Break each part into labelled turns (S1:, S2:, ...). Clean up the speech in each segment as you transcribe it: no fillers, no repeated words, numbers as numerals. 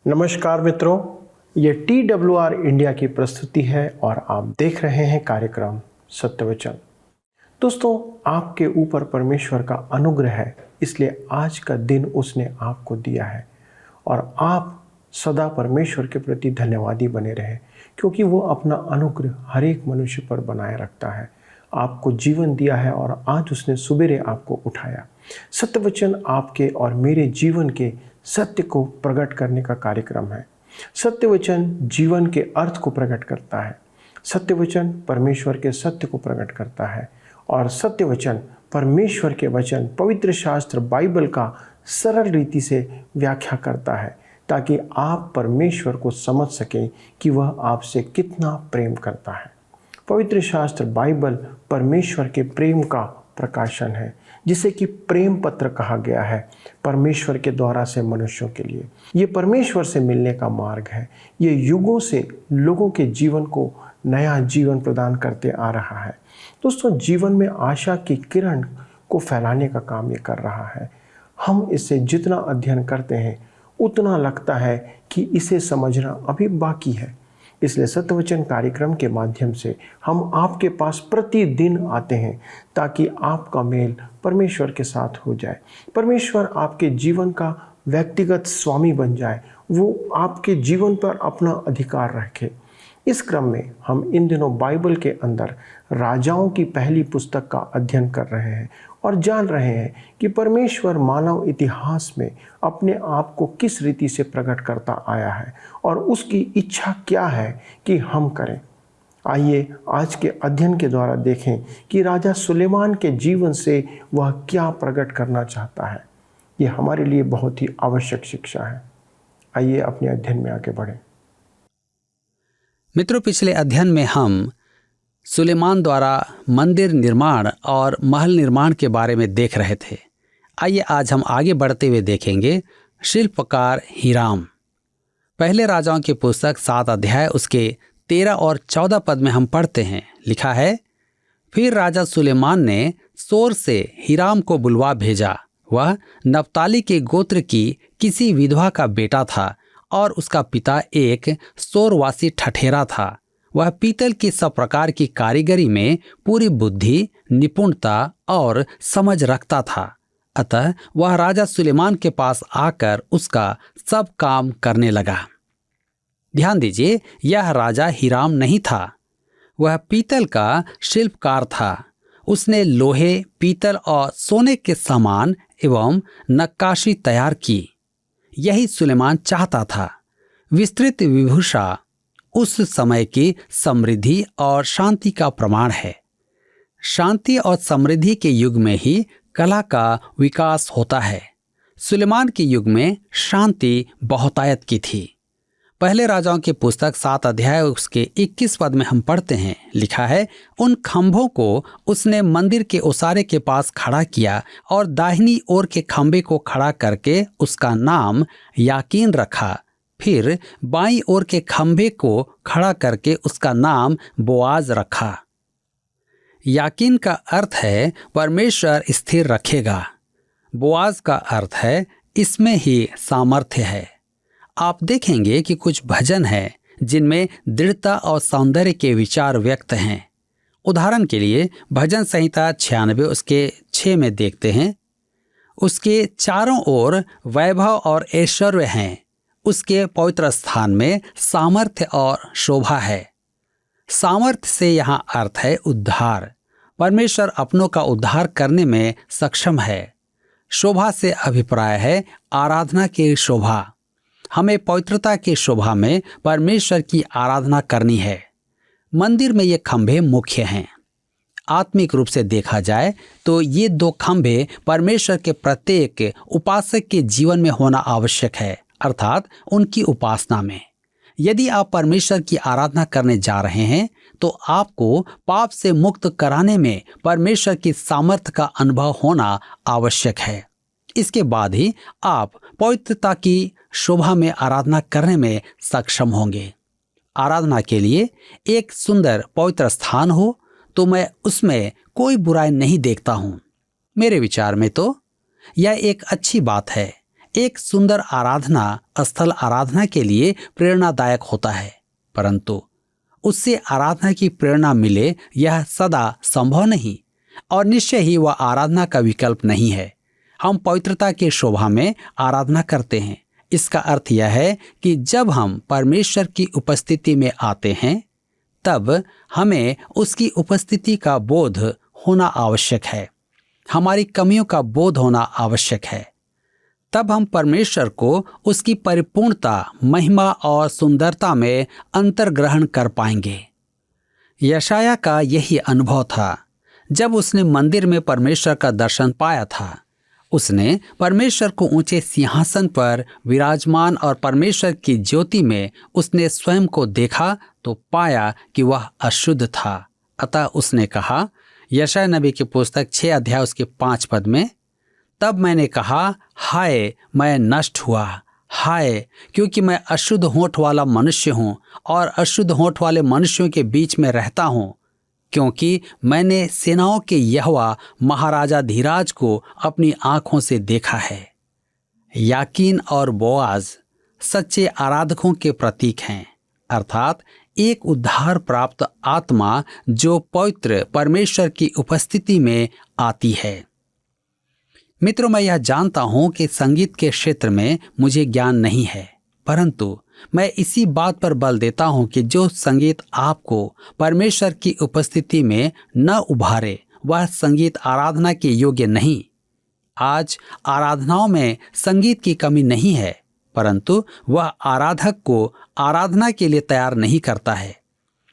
S1: नमस्कार मित्रों, ये TWR इंडिया की प्रस्तुति है और आप देख रहे हैं कार्यक्रम सत्यवचन। दोस्तों, आपके ऊपर परमेश्वर का अनुग्रह है, इसलिए आज का दिन उसने आपको दिया है और आप सदा परमेश्वर के प्रति धन्यवादी बने रहें, क्योंकि वो अपना अनुग्रह हर एक मनुष्य पर बनाए रखता है। आपको जीवन दिया है और आज उसने सुबेरे आपको उठाया। सत्यवचन आपके और मेरे जीवन के सत्य को प्रकट करने का कार्यक्रम है। सत्यवचन जीवन के अर्थ को प्रकट करता है। सत्यवचन परमेश्वर के सत्य को प्रकट करता है और सत्यवचन परमेश्वर के वचन पवित्र शास्त्र बाइबल का सरल रीति से व्याख्या करता है, ताकि आप परमेश्वर को समझ सकें कि वह आपसे कितना प्रेम करता है। पवित्र शास्त्र बाइबल परमेश्वर के प्रेम का प्रकाशन है, जिसे कि प्रेम पत्र कहा गया है परमेश्वर के द्वारा से मनुष्यों के लिए। ये परमेश्वर से मिलने का मार्ग है। ये युगों से लोगों के जीवन को नया जीवन प्रदान करते आ रहा है। दोस्तों, जीवन में आशा की किरण को फैलाने का काम ये कर रहा है। हम इसे जितना अध्ययन करते हैं उतना लगता है कि इसे समझना अभी बाकी है। इसलिए सत्यवचन कार्यक्रम के माध्यम से हम आपके पास प्रतिदिन आते हैं, ताकि आपका मेल परमेश्वर के साथ हो जाए। परमेश्वर आपके जीवन का व्यक्तिगत स्वामी बन जाए, वो आपके जीवन पर अपना अधिकार रखे। इस क्रम में हम इन दिनों बाइबल के अंदर राजाओं की पहली पुस्तक का अध्ययन कर रहे हैं और जान रहे हैं कि परमेश्वर मानव इतिहास में अपने आप को किस रीति से प्रकट करता आया है और उसकी इच्छा क्या है कि हम करें। आइए आज के अध्ययन के द्वारा देखें कि राजा सुलेमान के जीवन से वह क्या प्रकट करना चाहता है। ये हमारे लिए बहुत ही आवश्यक शिक्षा है। आइए अपने अध्ययन में आगे बढ़ें।
S2: मित्रों, पिछले अध्ययन में हम सुलेमान द्वारा मंदिर निर्माण और महल निर्माण के बारे में देख रहे थे। आइए आज हम आगे बढ़ते हुए देखेंगे शिल्पकार हीराम। पहले राजाओं की पुस्तक 7 अध्याय उसके 13 और 14 पद में हम पढ़ते हैं। लिखा है, फिर राजा सुलेमान ने सोर से हीराम को बुलवा भेजा। वह नप्ताली के गोत्र की किसी विधवा का बेटा था और उसका पिता एक सोरवासी ठठेरा था। वह पीतल की सब प्रकार की कारीगरी में पूरी बुद्धि, निपुणता और समझ रखता था। अतः वह राजा सुलेमान के पास आकर उसका सब काम करने लगा। ध्यान दीजिए, यह राजा हीराम नहीं था, वह पीतल का शिल्पकार था। उसने लोहे, पीतल और सोने के सामान एवं नक्काशी तैयार की। यही सुलेमान चाहता था। विस्तृत विभूषा उस समय की समृद्धि और शांति का प्रमाण है। शांति और समृद्धि के युग में ही कला का विकास होता है। सुलेमान के युग में शांति बहुतायत की थी। पहले राजाओं की पुस्तक 7 अध्याय उसके 21 पद में हम पढ़ते हैं। लिखा है, उन खंभों को उसने मंदिर के ओसारे के पास खड़ा किया और दाहिनी ओर के खंभे को खड़ा करके उसका नाम याकीन रखा। फिर बाईं ओर के खंभे को खड़ा करके उसका नाम बोआज रखा। याकीन का अर्थ है परमेश्वर स्थिर रखेगा। बोआज का अर्थ है इसमें ही सामर्थ्य है। आप देखेंगे कि कुछ भजन हैं जिनमें दृढ़ता और सौंदर्य के विचार व्यक्त हैं। उदाहरण के लिए भजन संहिता 96 उसके 6 में देखते हैं, उसके चारों ओर वैभव और ऐश्वर्य हैं, उसके पवित्र स्थान में सामर्थ्य और शोभा है। सामर्थ्य से यहाँ अर्थ है उद्धार। परमेश्वर अपनों का उद्धार करने में सक्षम है। शोभा से अभिप्राय है आराधना की शोभा। हमें पवित्रता की शोभा में परमेश्वर की आराधना करनी है। मंदिर में ये खंभे मुख्य हैं। आत्मिक रूप से देखा जाए तो ये 2 खंभे परमेश्वर के प्रत्येक उपासक के जीवन में होना आवश्यक है, अर्थात उनकी उपासना में। यदि आप परमेश्वर की आराधना करने जा रहे हैं तो आपको पाप से मुक्त कराने में परमेश्वर की सामर्थ्य का अनुभव होना आवश्यक है। इसके बाद ही आप पवित्रता की शोभा में आराधना करने में सक्षम होंगे। आराधना के लिए एक सुंदर पवित्र स्थान हो तो मैं उसमें कोई बुराई नहीं देखता हूँ। मेरे विचार में तो यह एक अच्छी बात है। एक सुंदर आराधना स्थल आराधना के लिए प्रेरणादायक होता है, परंतु उससे आराधना की प्रेरणा मिले यह सदा संभव नहीं और निश्चय ही वह आराधना का विकल्प नहीं है। हम पवित्रता की शोभा में आराधना करते हैं। इसका अर्थ यह है कि जब हम परमेश्वर की उपस्थिति में आते हैं तब हमें उसकी उपस्थिति का बोध होना आवश्यक है, हमारी कमियों का बोध होना आवश्यक है। तब हम परमेश्वर को उसकी परिपूर्णता, महिमा और सुंदरता में अंतर्ग्रहण कर पाएंगे। यशाया का यही अनुभव था जब उसने मंदिर में परमेश्वर का दर्शन पाया था। उसने परमेश्वर को ऊंचे सिंहासन पर विराजमान और परमेश्वर की ज्योति में उसने स्वयं को देखा तो पाया कि वह अशुद्ध था। अतः उसने कहा, यशाया नबी की पुस्तक 6 अध्याय उसके 5 पद में, तब मैंने कहा, हाय मैं नष्ट हुआ, हाय क्योंकि मैं अशुद्ध होंठ वाला मनुष्य हूँ और अशुद्ध होंठ वाले मनुष्यों के बीच में रहता हूँ, क्योंकि मैंने सेनाओं के यहोवा महाराजा धीराज को अपनी आंखों से देखा है। याकीन और बोआज सच्चे आराधकों के प्रतीक हैं, अर्थात एक उद्धार प्राप्त आत्मा जो पवित्र परमेश्वर की उपस्थिति में आती है। मित्रों, मैं यह जानता हूं कि संगीत के क्षेत्र में मुझे ज्ञान नहीं है, परंतु मैं इसी बात पर बल देता हूं कि जो संगीत आपको परमेश्वर की उपस्थिति में न उभारे वह संगीत आराधना के योग्य नहीं। आज आराधनाओं में संगीत की कमी नहीं है, परंतु वह आराधक को आराधना के लिए तैयार नहीं करता है।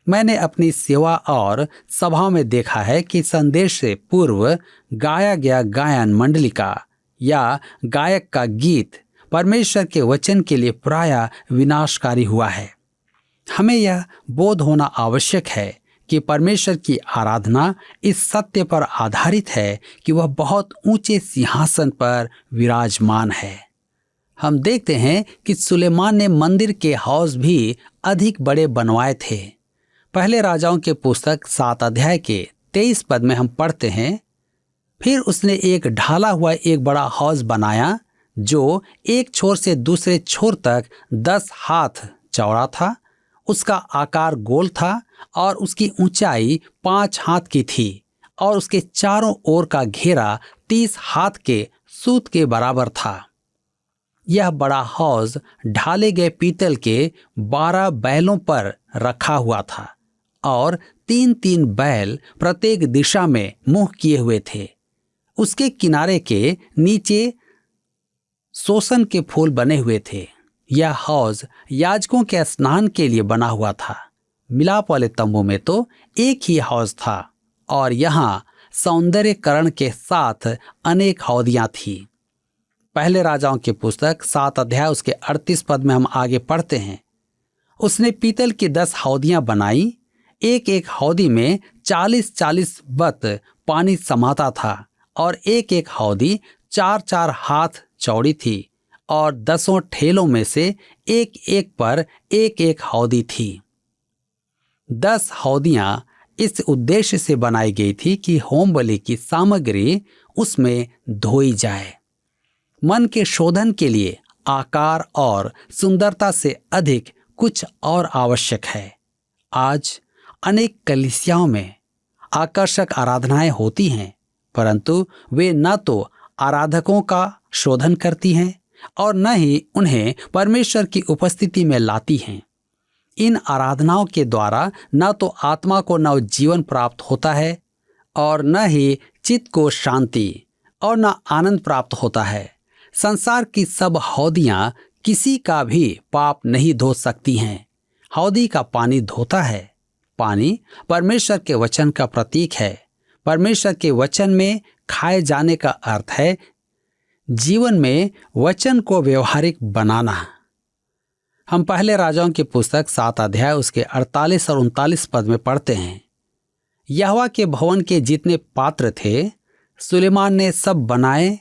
S2: मैंने अपनी सेवा और सभाओं में देखा है कि संदेश से पूर्व गाया गया गायन मंडलिका या गायक का गीत परमेश्वर के वचन के लिए प्रायः विनाशकारी हुआ है। हमें यह बोध होना आवश्यक है कि परमेश्वर की आराधना इस सत्य पर आधारित है कि वह बहुत ऊंचे सिंहासन पर विराजमान है। हम देखते हैं कि सुलेमान ने मंदिर के हौज भी अधिक बड़े बनवाए थे। पहले राजाओं के पुस्तक 7 अध्याय के 23 पद में हम पढ़ते हैं, फिर उसने एक ढाला हुआ एक बड़ा हौज बनाया जो एक छोर से दूसरे छोर तक 10 हाथ चौड़ा था। उसका आकार गोल था और उसकी ऊंचाई 5 हाथ की थी और उसके चारों ओर का घेरा 30 हाथ के सूत के बराबर था। यह बड़ा हौज ढाले गए पीतल के 12 बैलों पर रखा हुआ था और 3-3 बैल प्रत्येक दिशा में मुंह किए हुए थे। उसके किनारे के नीचे सोसन के फूल बने हुए थे। यह हौज याजकों के स्नान के लिए बना हुआ था। मिलाप वाले तंबू में तो एक ही हौज था और यहाँ सौंदर्यकरण के साथ अनेक हौदियां थी। पहले राजाओं की पुस्तक 7 अध्याय उसके 38 पद में हम आगे पढ़ते हैं, उसने पीतल की 10 हौदियां बनाई। एक एक हौदी में 40-40 बत पानी समाता था और एक एक हौदी 4-4 हाथ चौड़ी थी और 10 ठेलों में से एक एक पर एक एक हौदी थी। 10 हौदियां इस उद्देश्य से बनाई गई थी कि होम बलि की सामग्री उसमें धोई जाए। मन के शोधन के लिए आकार और सुंदरता से अधिक कुछ और आवश्यक है। आज अनेक कलीसियाओं में आकर्षक आराधनाएं होती हैं, परंतु वे न तो आराधकों का शोधन करती हैं और न ही उन्हें परमेश्वर की उपस्थिति में लाती हैं। इन आराधनाओं के द्वारा न तो आत्मा को नव जीवन प्राप्त होता है और न ही चित्त को शांति और न आनंद प्राप्त होता है। संसार की सब हौदियां किसी का भी पाप नहीं धो सकती हैं। हौदी का पानी धोता है। पानी परमेश्वर के वचन का प्रतीक है। परमेश्वर के वचन में खाए जाने का अर्थ है जीवन में वचन को व्यवहारिक बनाना। हम पहले राजाओं की पुस्तक 7 अध्याय उसके 48 और 39 पद में पढ़ते हैं, यहोवा के भवन के जितने पात्र थे सुलेमान ने सब बनाए,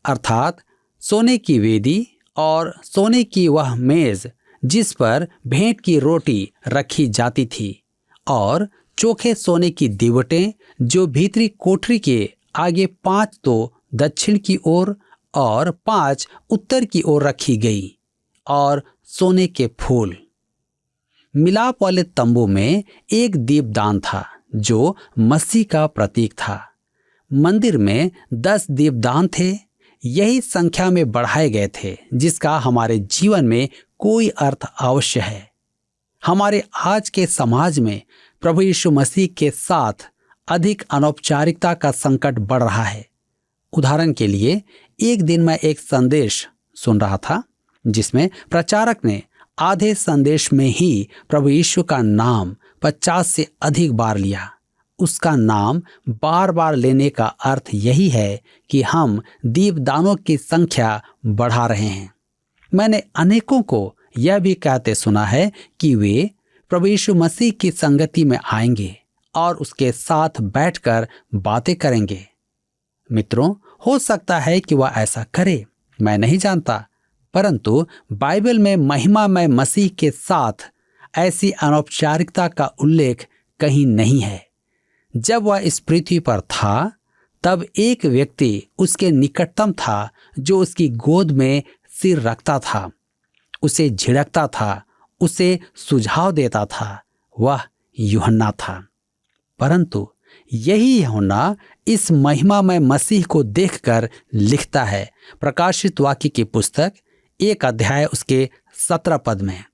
S2: अर्थात सोने की वेदी और सोने की वह मेज जिस पर भेंट की रोटी रखी जाती थी और चोखे सोने की दीवटें जो भीतरी कोठरी के आगे 5 तो दक्षिण की ओर और 5 उत्तर की ओर रखी गई और सोने के फूल। मिलाप वाले तंबू में एक दीपदान था जो मसीह का प्रतीक था। मंदिर में 10 दीपदान थे। यही संख्या में बढ़ाए गए थे जिसका हमारे जीवन में कोई अर्थ अवश्य है। हमारे आज के समाज में प्रभु यीशु मसीह के साथ अधिक अनौपचारिकता का संकट बढ़ रहा है। उदाहरण के लिए, एक दिन मैं एक संदेश सुन रहा था जिसमें प्रचारक ने आधे संदेश में ही प्रभु यीशु का नाम 50 से अधिक बार लिया। उसका नाम बार बार लेने का अर्थ यही है कि हम दीपदानों की संख्या बढ़ा रहे हैं। मैंने अनेकों को यह भी कहते सुना है कि वे प्रभु यीशु मसीह की संगति में आएंगे और उसके साथ बैठकर बातें करेंगे। मित्रों, हो सकता है कि वह ऐसा करे, मैं नहीं जानता, परंतु बाइबल में महिमामय मसीह के साथ ऐसी अनौपचारिकता का उल्लेख कहीं नहीं है। जब वह इस पृथ्वी पर था तब एक व्यक्ति उसके निकटतम था जो उसकी गोद में सिर रखता था, उसे झिड़कता था, उसे सुझाव देता था। वह यूहन्ना था। परंतु यही यूहन्ना इस महिमामय मसीह को देखकर लिखता है प्रकाशित वाक्य की पुस्तक 1 अध्याय उसके 17 पद में,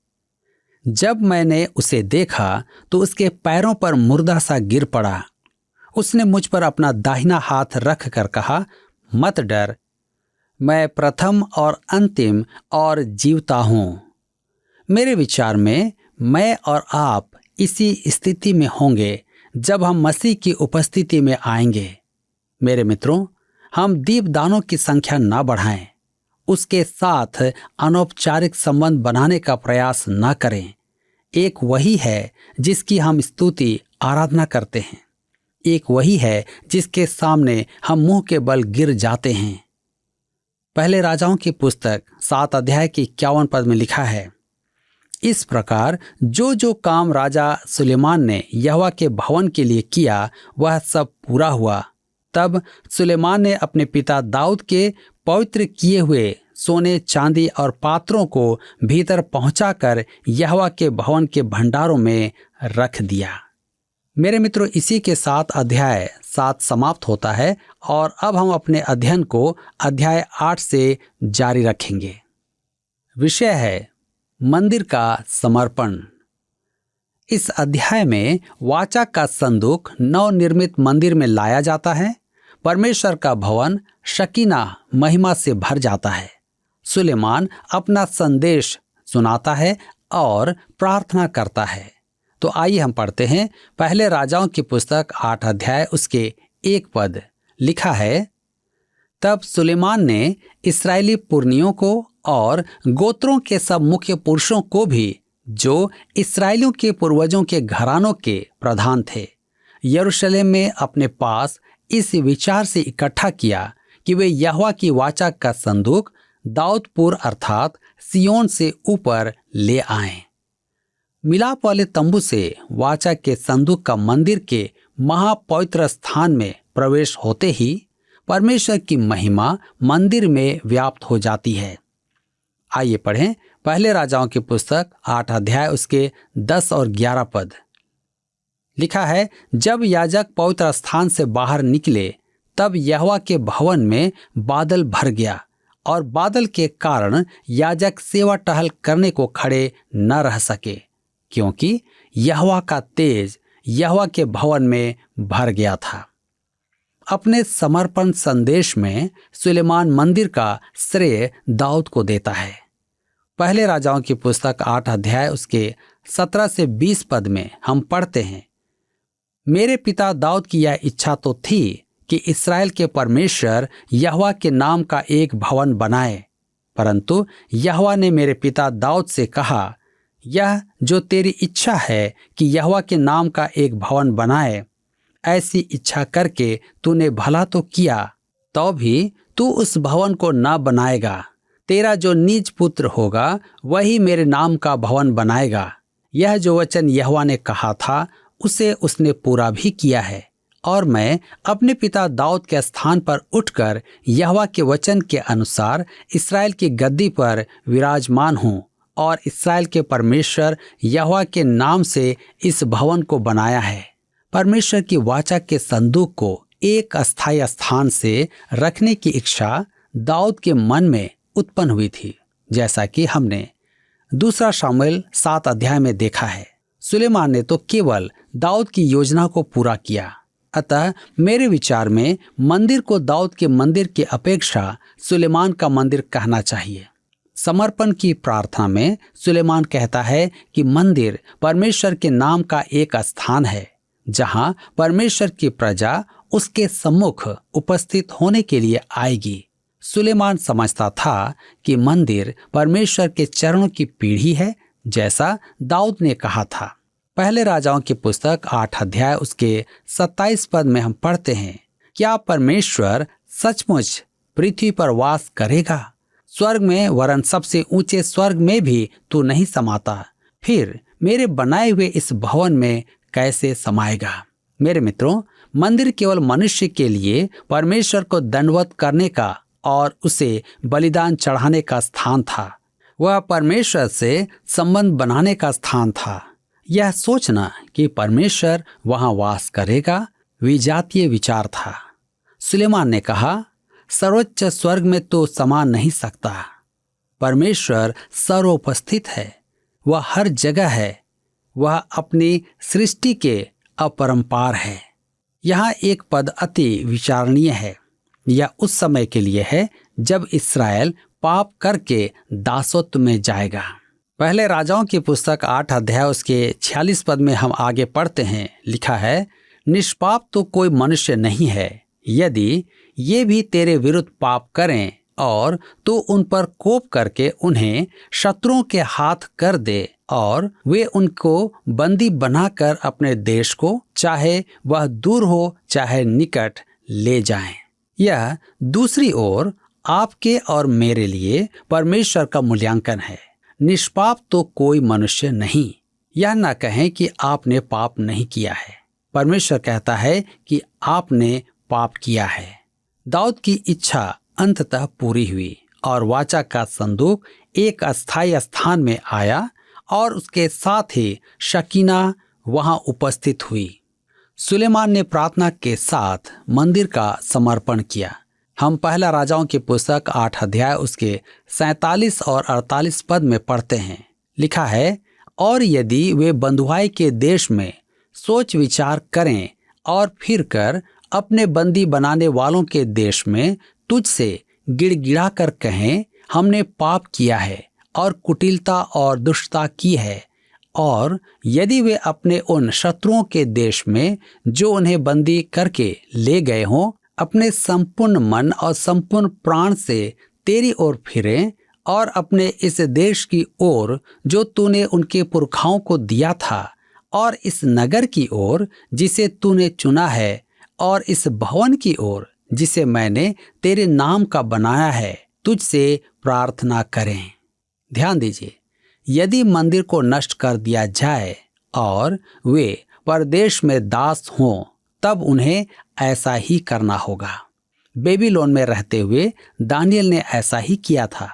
S2: जब मैंने उसे देखा तो उसके पैरों पर मुर्दा सा गिर पड़ा। उसने मुझ पर अपना दाहिना हाथ रख कर कहा, मत डर, मैं प्रथम और अंतिम और जीवता हूं। मेरे विचार में मैं और आप इसी स्थिति में होंगे जब हम मसीह की उपस्थिति में आएंगे। मेरे मित्रों, हम दीपदानों की संख्या ना बढ़ाएं, उसके साथ अनौपचारिक संबंध बनाने का प्रयास ना करें। एक वही है जिसकी हम स्तुति आराधना करते हैं, एक वही है जिसके सामने हम मुंह के बल गिर जाते हैं। पहले राजाओं की पुस्तक 7 अध्याय के 51 पद में लिखा है, इस प्रकार जो जो काम राजा सुलेमान ने यहोवा के भवन के लिए किया वह सब पूरा हुआ। तब सुलेमान ने अपने पिता दाऊद के पवित्र किए हुए सोने चांदी और पात्रों को भीतर पहुंचाकर यहोवा के भवन के भंडारों में रख दिया। मेरे मित्रों, इसी के साथ अध्याय 7 समाप्त होता है और अब हम अपने अध्ययन को अध्याय 8 से जारी रखेंगे। विषय है मंदिर का समर्पण। इस अध्याय में वाचा का संदूक नवनिर्मित मंदिर में लाया जाता है। परमेश्वर का भवन शकीना महिमा से भर जाता है। सुलेमान अपना संदेश सुनाता है और प्रार्थना करता है। तो आइए हम पढ़ते हैं पहले राजाओं की पुस्तक 8 अध्याय उसके 1 पद। लिखा है, तब सुलेमान ने इस्राएली पुरनियों को और गोत्रों के सब मुख्य पुरुषों को भी जो इस्राएलियों के पूर्वजों के घरानों के प्रधान थे, यरूशलेम में अपने पास इस विचार से इकट्ठा किया कि वे यहोवा की वाचा का संदूक दाऊदपुर अर्थात सियोन से ऊपर ले आएं। मिलाप वाले तंबू से वाचा के संदूक का मंदिर के महापवित्र स्थान में प्रवेश होते ही परमेश्वर की महिमा मंदिर में व्याप्त हो जाती है। आइए पढ़ें पहले राजाओं की पुस्तक 8 अध्याय उसके 10 और 11 पद। लिखा है, जब याजक पवित्र स्थान से बाहर निकले तब यहोवा के भवन में बादल भर गया और बादल के कारण याजक सेवा टहल करने को खड़े न रह सके, क्योंकि यहोवा का तेज यहोवा के भवन में भर गया था। अपने समर्पण संदेश में सुलेमान मंदिर का श्रेय दाऊद को देता है। पहले राजाओं की पुस्तक 8 अध्याय उसके 17 से 20 पद में हम पढ़ते हैं, मेरे पिता दाऊद की यह इच्छा तो थी कि इस्राएल के परमेश्वर यहोवा के नाम का एक भवन बनाए, परंतु यहोवा ने मेरे पिता दाऊद से कहा, यह जो तेरी इच्छा है कि यहोवा के नाम का एक भवन बनाए, ऐसी इच्छा करके तूने भला तो किया, तो भी तू उस भवन को न बनाएगा। तेरा जो निज पुत्र होगा वही मेरे नाम का भवन बनाएगा। यह जो वचन यहोवा ने कहा था उसे उसने पूरा भी किया है और मैं अपने पिता दाऊद के स्थान पर उठकर यहोवा के वचन के अनुसार इस्राएल की गद्दी पर विराजमान हूँ और इस्राएल के परमेश्वर यहोवा के नाम से इस भवन को बनाया है। परमेश्वर की वाचा के संदूक को एक अस्थायी स्थान से रखने की इच्छा दाऊद के मन में उत्पन्न हुई थी, जैसा कि हमने 2 शमूएल 7 अध्याय में देखा है। सुलेमान ने तो केवल दाऊद की योजना को पूरा किया। अतः मेरे विचार में मंदिर को दाऊद के मंदिर की अपेक्षा सुलेमान का मंदिर कहना चाहिए। समर्पण की प्रार्थना में सुलेमान कहता है कि मंदिर परमेश्वर के नाम का एक स्थान है जहां परमेश्वर की प्रजा उसके सम्मुख उपस्थित होने के लिए आएगी। सुलेमान समझता था कि मंदिर परमेश्वर के चरणों की पीढ़ी है, जैसा दाऊद ने कहा था। पहले राजाओं की पुस्तक 8 अध्याय उसके 27 पद में हम पढ़ते हैं, क्या परमेश्वर सचमुच पृथ्वी पर वास करेगा? स्वर्ग में वरन सबसे ऊंचे स्वर्ग में भी तू नहीं समाता, फिर मेरे बनाए हुए इस भवन में कैसे समाएगा? मेरे मित्रों, मंदिर केवल मनुष्य के लिए परमेश्वर को दंडवत करने का और उसे बलिदान चढ़ाने का स्थान था। वह परमेश्वर से संबंध बनाने का स्थान था। यह सोचना कि परमेश्वर वहां वास करेगा विजातीय विचार था। सुलेमान ने कहा, सर्वोच्च स्वर्ग में तो समा नहीं सकता। परमेश्वर सर्वोपस्थित है, वह हर जगह है, वह अपनी सृष्टि के अपरंपार है। यहाँ एक पद अति विचारणीय है। यह उस समय के लिए है जब इस्राएल पाप करके दासत्व में जाएगा। पहले राजाओं की पुस्तक 8 अध्याय उसके 46 पद में हम आगे पढ़ते हैं, लिखा है, निष्पाप तो कोई मनुष्य नहीं है, यदि ये भी तेरे विरुद्ध पाप करें और तू उन पर कोप करके उन्हें शत्रुओं के हाथ कर दे और वे उनको बंदी बनाकर अपने देश को, चाहे वह दूर हो चाहे निकट, ले जाएं। यह दूसरी ओर आपके और मेरे लिए परमेश्वर का मूल्यांकन है। निष्पाप तो कोई मनुष्य नहीं। यह न कहें कि आपने पाप नहीं किया है। परमेश्वर कहता है कि आपने पाप किया है। दाऊद की इच्छा अंततः पूरी हुई और वाचा का संदूक एक अस्थायी स्थान में आया और उसके साथ ही शकीना वहां उपस्थित हुई। सुलेमान ने प्रार्थना के साथ मंदिर का समर्पण किया। हम पहला राजाओं की पुस्तक 8 अध्याय उसके 47 और 48 पद में पढ़ते हैं, लिखा है, और यदि वे बंधुआई के देश में सोच विचार करें और फिर कर अपने बंदी बनाने वालों के देश में तुझसे गिड़गिड़ा कर कहें, हमने पाप किया है और कुटिलता और दुष्टता की है, और यदि वे अपने उन शत्रुओं के देश में जो उन्हें बंदी करके ले गए हों, अपने संपूर्ण मन और संपूर्ण प्राण से तेरी ओर फिरें और अपने इस देश की ओर जो तूने उनके पुरखाओं को दिया था, और इस नगर की ओर जिसे तूने चुना है, और इस भवन की ओर जिसे मैंने तेरे नाम का बनाया है, तुझसे प्रार्थना करें। ध्यान दीजिए, यदि मंदिर को नष्ट कर दिया जाए और वे परदेश में दास हों, तब उन्हें ऐसा ही करना होगा। बेबीलोन में रहते हुए दानियल ने ऐसा ही किया था।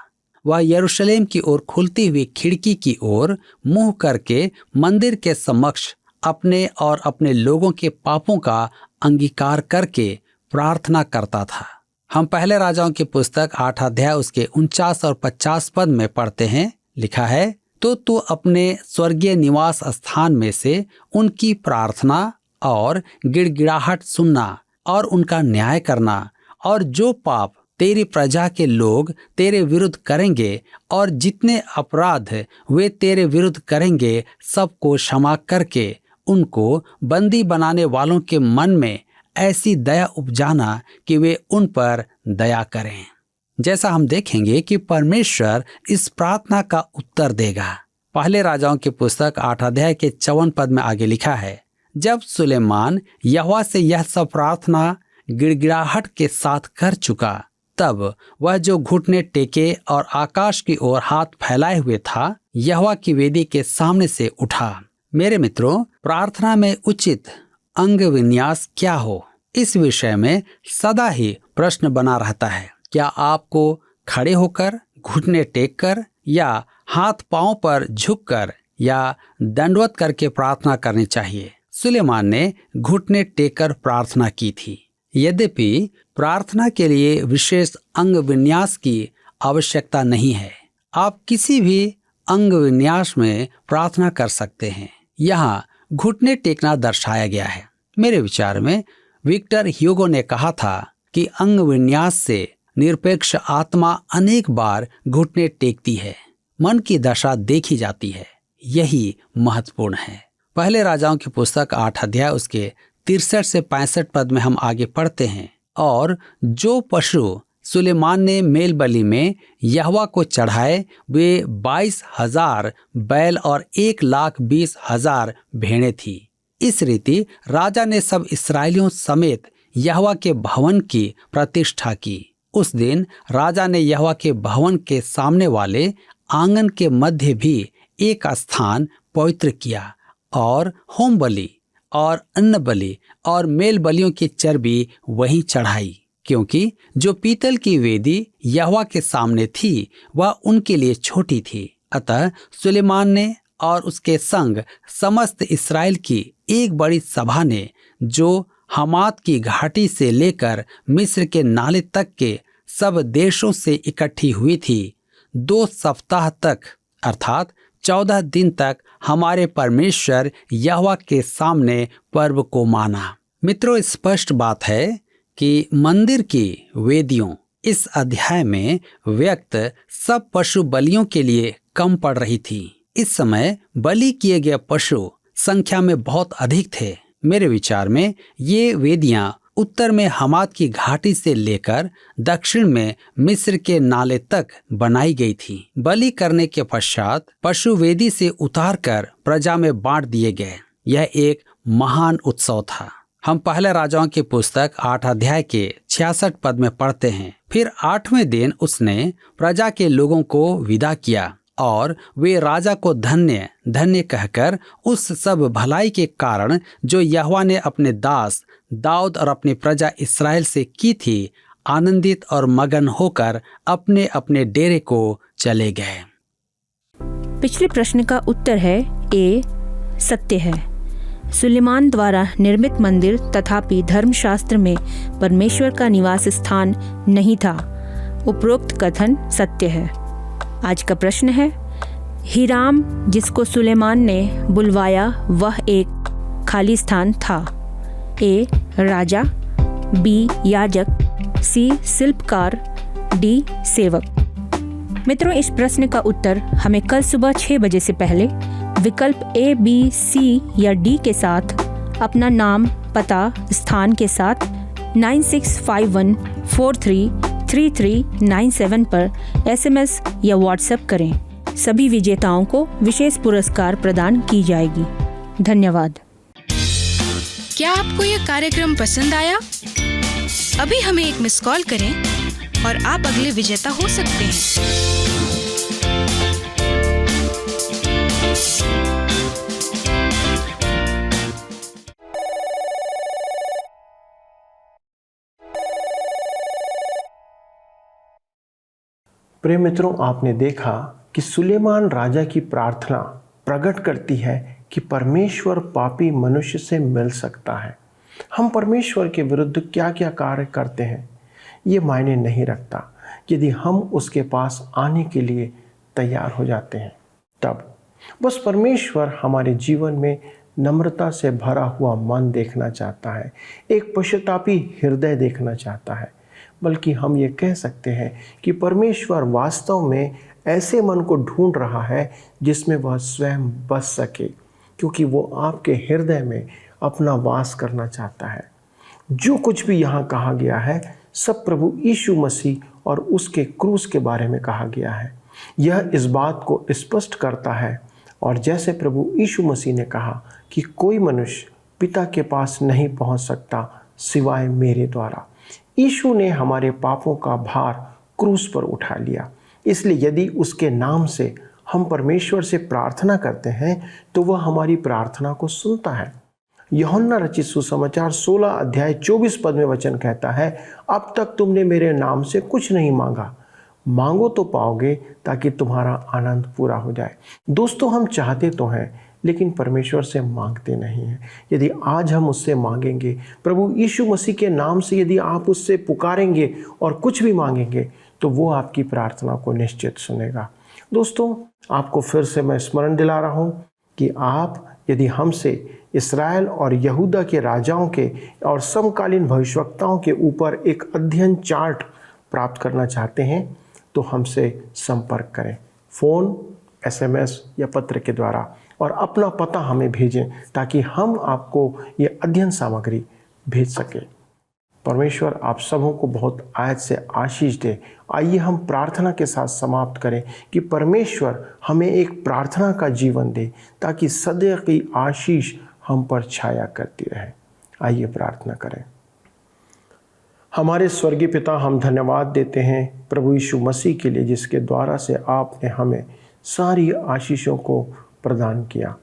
S2: वह यरूशलेम की ओर खुलती हुई खिड़की की ओर मुंह करके मंदिर के समक्ष अपने और अपने लोगों के पापों का अंगीकार करके प्रार्थना करता था। हम पहले राजाओं की पुस्तक 8 अध्याय उसके 49 और 50 पद में पढ़ते हैं, लिखा है, तो तू अपने स्वर्गीय निवास स्थान में से उनकी प्रार्थना और गिड़गिड़ाहट सुनना और उनका न्याय करना, और जो पाप तेरी प्रजा के लोग तेरे विरुद्ध करेंगे और जितने अपराध वे तेरे विरुद्ध करेंगे, सबको क्षमा करके उनको बंदी बनाने वालों के मन में ऐसी दया उपजाना कि वे उन पर दया करें। जैसा हम देखेंगे कि परमेश्वर इस प्रार्थना का उत्तर देगा। पहले राजाओं की पुस्तक 8 अध्याय के 54 पद में आगे लिखा है, जब सुलेमान यहोवा से यह सब प्रार्थना गिड़गिड़ाहट के साथ कर चुका, तब वह जो घुटने टेके और आकाश की ओर हाथ फैलाए हुए था, यहोवा की वेदी के सामने से उठा। मेरे मित्रों, प्रार्थना में उचित अंग विन्यास क्या हो, इस विषय में सदा ही प्रश्न बना रहता है। क्या आपको खड़े होकर, घुटने टेक कर या हाथ पांव पर झुककर या दंडवत करके प्रार्थना करनी चाहिए? सुलेमान ने घुटने टेककर प्रार्थना की थी। यद्यपि प्रार्थना के लिए विशेष अंग विन्यास की आवश्यकता नहीं है। आप किसी भी अंग विन्यास में प्रार्थना कर सकते हैं। यहाँ घुटने टेकना दर्शाया गया है। मेरे विचार में विक्टर ह्यूगो ने कहा था कि अंग विन्यास से निरपेक्ष आत्मा अनेक बार घुटने टेकती है, मन की दशा देखी जाती है। यही महत्वपूर्ण है। पहले राजाओं की पुस्तक 8 अध्याय उसके 63 से 65 पद में हम आगे पढ़ते हैं। और जो पशु सुलेमान ने मेल बलि में यहोवा को चढ़ाए वे 22,000 बैल और 1,20,000 भेड़ें थी। इस रीति राजा ने सब इस्राएलियों समेत यहोवा के भवन की प्रतिष्ठा की। उस दिन राजा ने यहोवा के भवन के सामने वाले आंगन के मध्य भी एक स्थान पवित्र किया और होम बलि और अन्न बलि और मेल बलियों की चर्बी वहीं चढ़ाई, क्योंकि जो पीतल की वेदी यहोवा के सामने थी वह उनके लिए छोटी थी। अतः सुलेमान ने और उसके संग समस्त इस्राएल की एक बड़ी सभा ने, जो हमात की घाटी से लेकर मिस्र के नाले तक के सब देशों से इकट्ठी हुई थी, 2 सप्ताह तक अर्थात 14 दिन तक हमारे परमेश्वर यहोवा के सामने पर्व को माना। मित्रों, स्पष्ट बात है कि मंदिर की वेदियों इस अध्याय में व्यक्त सब पशु बलियों के लिए कम पड़ रही थी। इस समय बलि किए गए पशु संख्या में बहुत अधिक थे। मेरे विचार में ये वेदियां उत्तर में हमात की घाटी से लेकर दक्षिण में मिस्र के नाले तक बनाई गई थी। बलि करने के पश्चात पशु वेदी से उतारकर प्रजा में बांट दिए गए। यह एक महान उत्सव था। हम पहले राजाओं की पुस्तक 8 अध्याय के 66 पद में पढ़ते हैं। फिर 8वें दिन उसने प्रजा के लोगों को विदा किया और वे राजा को धन्य धन्य कहकर उस सब भलाई के कारण जो यहोवा ने अपने दास दाऊद और अपनी प्रजा इस्राएल से की थी, आनंदित और मगन होकर अपने अपने डेरे को चले गए।
S3: पिछले प्रश्न का उत्तर है ए, सत्य है। सुलेमान द्वारा निर्मित मंदिर तथापि धर्मशास्त्र में परमेश्वर का निवास स्थान नहीं था। उपरोक्त कथन सत्य है। आज का प्रश्न है, हीराम जिसको सुलेमान ने बुलवाया वह एक खाली स्थान था। ए, राजा, बी, याजक, सी, शिल्पकार, डी, सेवक। मित्रों, इस प्रश्न का उत्तर हमें कल सुबह 6 बजे से पहले विकल्प ए, बी, सी या डी के साथ अपना नाम, पता, स्थान के साथ 9651433397 पर SMS या व्हाट्सएप करें। सभी विजेताओं को विशेष पुरस्कार प्रदान की जाएगी। धन्यवाद।
S4: क्या आपको यह कार्यक्रम पसंद आया? अभी हमें एक मिस कॉल करें और आप अगले विजेता हो सकते हैं।
S1: प्रिय मित्रों, आपने देखा कि सुलेमान राजा की प्रार्थना प्रकट करती है कि परमेश्वर पापी मनुष्य से मिल सकता है। हम परमेश्वर के विरुद्ध क्या क्या कार्य करते हैं ये मायने नहीं रखता, यदि हम उसके पास आने के लिए तैयार हो जाते हैं तब। बस परमेश्वर हमारे जीवन में नम्रता से भरा हुआ मन देखना चाहता है, एक पश्चातापी हृदय देखना चाहता है। बल्कि हम ये कह सकते हैं कि परमेश्वर वास्तव में ऐसे मन को ढूंढ रहा है जिसमें वह स्वयं बस सके, क्योंकि वो आपके हृदय में अपना वास करना चाहता है। जो कुछ भी यहाँ कहा गया है सब प्रभु यीशु मसीह और उसके क्रूस के बारे में कहा गया है। यह इस बात को स्पष्ट करता है, और जैसे प्रभु यीशु मसीह ने कहा कि कोई मनुष्य पिता के पास नहीं पहुँच सकता सिवाय मेरे द्वारा। यीशु ने हमारे पापों का भार क्रूस पर उठा लिया। इसलिए यदि उसके नाम से हम परमेश्वर से प्रार्थना करते हैं तो वह हमारी प्रार्थना को सुनता है। यूहन्ना रचित सुसमाचार 16 अध्याय 24 पद में वचन कहता है, अब तक तुमने मेरे नाम से कुछ नहीं मांगा, मांगो तो पाओगे ताकि तुम्हारा आनंद पूरा हो जाए। दोस्तों, हम चाहते तो हैं लेकिन परमेश्वर से मांगते नहीं हैं। यदि आज हम उससे मांगेंगे, प्रभु यीशु मसीह के नाम से यदि आप उससे पुकारेंगे और कुछ भी मांगेंगे, तो वो आपकी प्रार्थना को निश्चित सुनेगा। दोस्तों, आपको फिर से मैं स्मरण दिला रहा हूँ कि आप यदि हमसे इस्राएल और यहूदा के राजाओं के और समकालीन भविष्यवक्ताओं के ऊपर एक अध्ययन चार्ट प्राप्त करना चाहते हैं तो हमसे संपर्क करें, फ़ोन, SMS या पत्र के द्वारा, और अपना पता हमें भेजें ताकि हम आपको ये अध्ययन सामग्री भेज सकें। परमेश्वर आप सबों को बहुत आयत से आशीष दे। आइए हम प्रार्थना के साथ समाप्त करें कि परमेश्वर हमें एक प्रार्थना का जीवन दे ताकि सदैव की आशीष हम पर छाया करती रहे। आइए प्रार्थना करें। हमारे स्वर्गीय पिता, हम धन्यवाद देते हैं प्रभु यीशु मसीह के लिए, जिसके द्वारा से आपने हमें सारी आशीषों को प्रदान किया।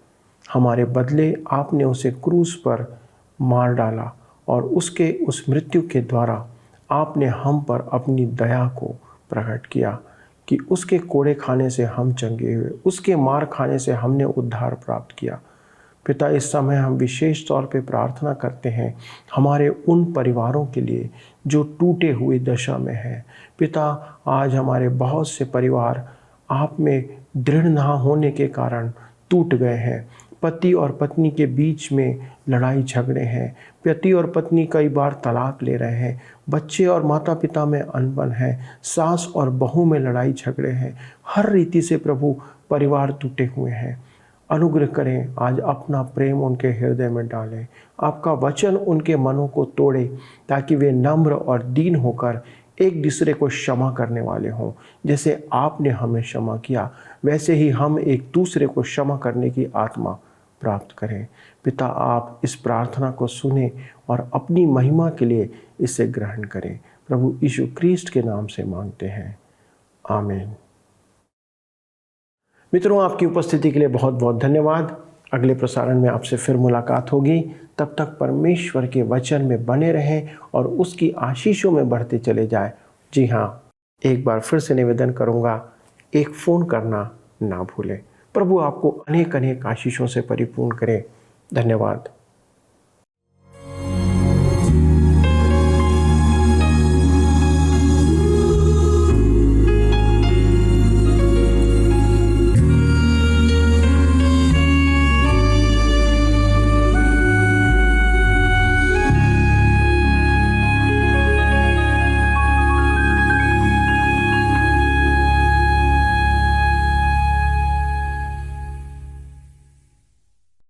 S1: हमारे बदले आपने उसे क्रूस पर मार डाला और उसके उस मृत्यु के द्वारा आपने हम पर अपनी दया को प्रकट किया कि उसके कोड़े खाने से हम चंगे हुए, उसके मार खाने से हमने उद्धार प्राप्त किया। पिता, इस समय हम विशेष तौर पे प्रार्थना करते हैं हमारे उन परिवारों के लिए जो टूटे हुए दशा में हैं। पिता, आज हमारे बहुत से परिवार आप में दृढ़ ना होने के कारण टूट गए हैं। पति और पत्नी के बीच में लड़ाई झगड़े हैं, पति और पत्नी कई बार तलाक ले रहे हैं, बच्चे और माता पिता में अनबन है, सास और बहू में लड़ाई झगड़े हैं। हर रीति से प्रभु परिवार टूटे हुए हैं। अनुग्रह करें, आज अपना प्रेम उनके हृदय में डालें, आपका वचन उनके मनों को तोड़े ताकि वे नम्र और दीन होकर एक दूसरे को क्षमा करने वाले हों। जैसे आपने हमें क्षमा किया, वैसे ही हम एक दूसरे को क्षमा करने की आत्मा प्राप्त करें। पिता, आप इस प्रार्थना को सुने और अपनी महिमा के लिए इसे ग्रहण करें। प्रभु यीशु क्रिस्ट के नाम से मांगते हैं, आमीन। मित्रों, आपकी उपस्थिति के लिए बहुत बहुत धन्यवाद। अगले प्रसारण में आपसे फिर मुलाकात होगी। तब तक परमेश्वर के वचन में बने रहें और उसकी आशीषों में बढ़ते चले जाएं। जी हाँ, एक बार फिर से निवेदन करूँगा, एक फ़ोन करना ना भूलें। प्रभु आपको अनेक अनेक आशीषों से परिपूर्ण करें। धन्यवाद।